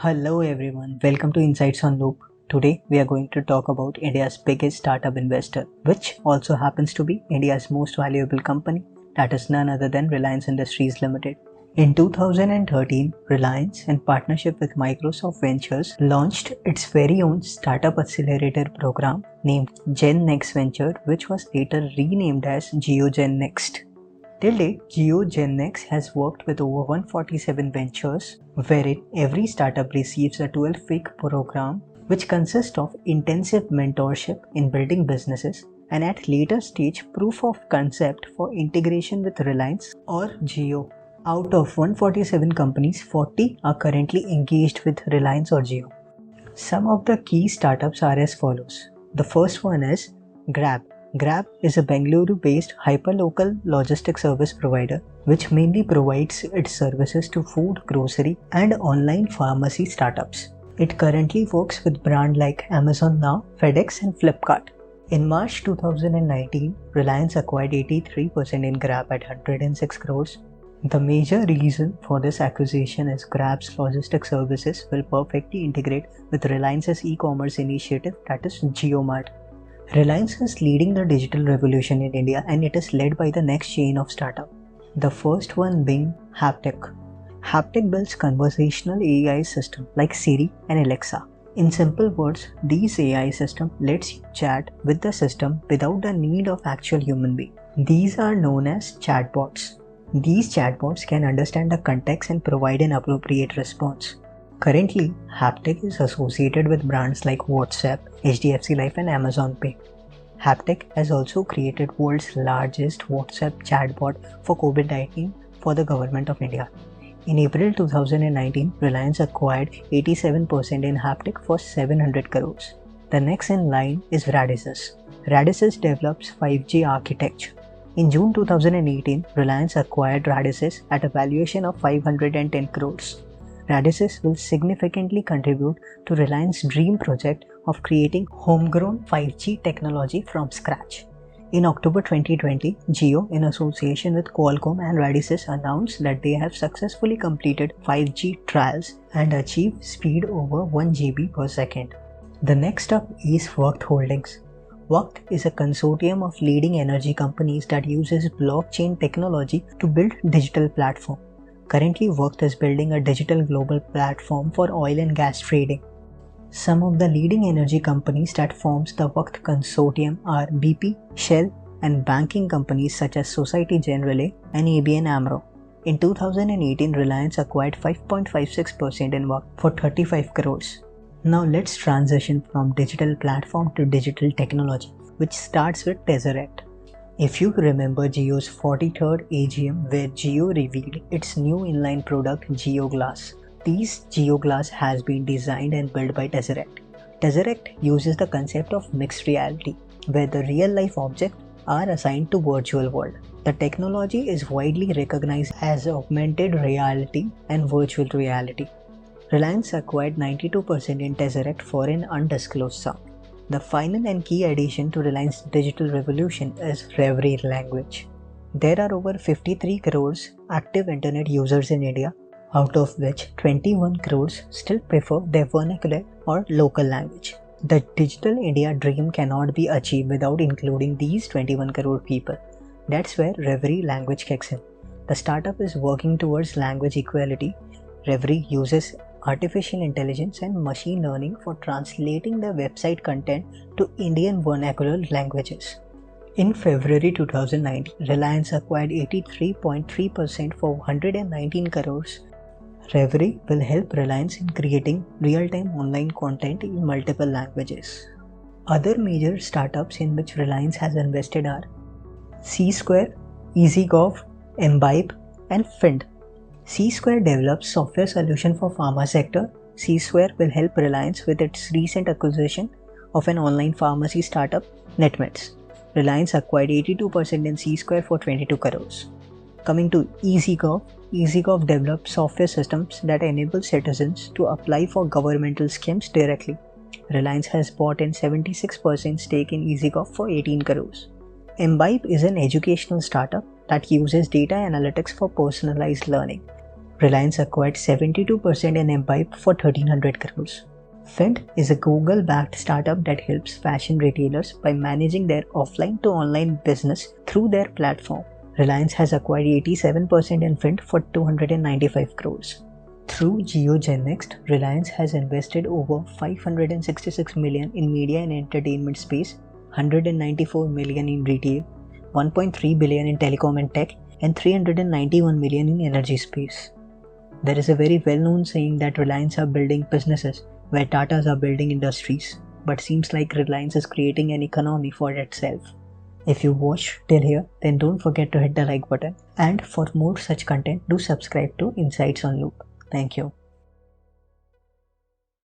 Hello everyone, welcome to Insights on Loop. Today we are going to talk about India's biggest startup investor, which also happens to be India's most valuable company, that is none other than Reliance Industries Limited. In 2013, Reliance, in partnership with Microsoft Ventures, launched its very own startup accelerator program named Gen Next Venture, which was later renamed as GeoGen Next. Till date, GeoGenX has worked with over 147 ventures, wherein every startup receives a 12-week program which consists of intensive mentorship in building businesses and at later stage proof of concept for integration with Reliance or Jio. Out of 147 companies, 40 are currently engaged with Reliance or Jio. Some of the key startups are as follows. The first one is Grab. Grab is a Bengaluru-based hyperlocal logistics service provider which mainly provides its services to food, grocery and online pharmacy startups. It currently works with brands like Amazon Now, FedEx and Flipkart. In March 2019, Reliance acquired 83% in Grab at 106 crores. The major reason for this acquisition is Grab's logistics services will perfectly integrate with Reliance's e-commerce initiative, that is JioMart. Reliance is leading the digital revolution in India and it is led by the next chain of startup. The first one being Haptik. Haptik builds conversational AI systems like Siri and Alexa. In simple words, these AI system lets you chat with the system without the need of actual human being. These are known as chatbots. These chatbots can understand the context and provide an appropriate response. Currently, Haptik is associated with brands like WhatsApp, HDFC Life and Amazon Pay. Haptik has also created world's largest WhatsApp chatbot for COVID-19 for the Government of India. In April 2019, Reliance acquired 87% in Haptik for 700 crores. The next in line is Radisys. Radisys develops 5G architecture. In June 2018, Reliance acquired Radisys at a valuation of 510 crores. Radisys will significantly contribute to Reliance's dream project of creating homegrown 5G technology from scratch. In October 2020, Jio, in association with Qualcomm and Radisys, announced that they have successfully completed 5G trials and achieved speed over 1 GB per second. The next up is Vakt Holdings. Vakt is a consortium of leading energy companies that uses blockchain technology to build digital platforms. Currently, Vakt is building a digital global platform for oil and gas trading. Some of the leading energy companies that forms the Vakt consortium are BP, Shell and banking companies such as Societe Generale and ABN AMRO. In 2018, Reliance acquired 5.56% in Vakt for 35 crores. Now let's transition from digital platform to digital technology, which starts with Tesseract. If you remember Jio's 43rd AGM where Jio revealed its new inline product JioGlass. This JioGlass has been designed and built by Tesseract. Tesseract uses the concept of mixed reality, where the real-life objects are assigned to virtual world. The technology is widely recognized as augmented reality and virtual reality. Reliance acquired 92% in Tesseract for an undisclosed sum. The final and key addition to Reliance's digital revolution is Reverie language. There are over 53 crores active internet users in India, out of which 21 crores still prefer their vernacular or local language. The digital India dream cannot be achieved without including these 21 crore people. That's where Reverie language kicks in. The startup is working towards language equality. Reverie uses artificial intelligence and machine learning for translating the website content to Indian vernacular languages. In February 2019, Reliance acquired 83.3% for 119 crores. Reverie will help Reliance in creating real-time online content in multiple languages. Other major startups in which Reliance has invested are C-Square, EasyGov, Imbibe and Find. C-Square develops software solution for pharma sector. C-Square will help Reliance with its recent acquisition of an online pharmacy startup, NetMeds. Reliance acquired 82% in C-Square for 22 crores. Coming to EasyGov, EasyGov develops software systems that enable citizens to apply for governmental schemes directly. Reliance has bought in 76% stake in EasyGov for 18 crores. Imbibe is an educational startup that uses data analytics for personalized learning. Reliance acquired 72% in Imbibe for 1300 crores. Fint is a Google-backed startup that helps fashion retailers by managing their offline to online business through their platform. Reliance has acquired 87% in Fint for 295 crores. Through GeoGenNext, Reliance has invested over 566 million in media and entertainment space, 194 million in retail, 1.3 billion in telecom and tech, and 391 million in energy space. There is a very well-known saying that Reliance are building businesses where Tatas are building industries, but seems like Reliance is creating an economy for itself. If you watched till here, then don't forget to hit the like button, and for more such content, do subscribe to Insights on Loop. Thank you.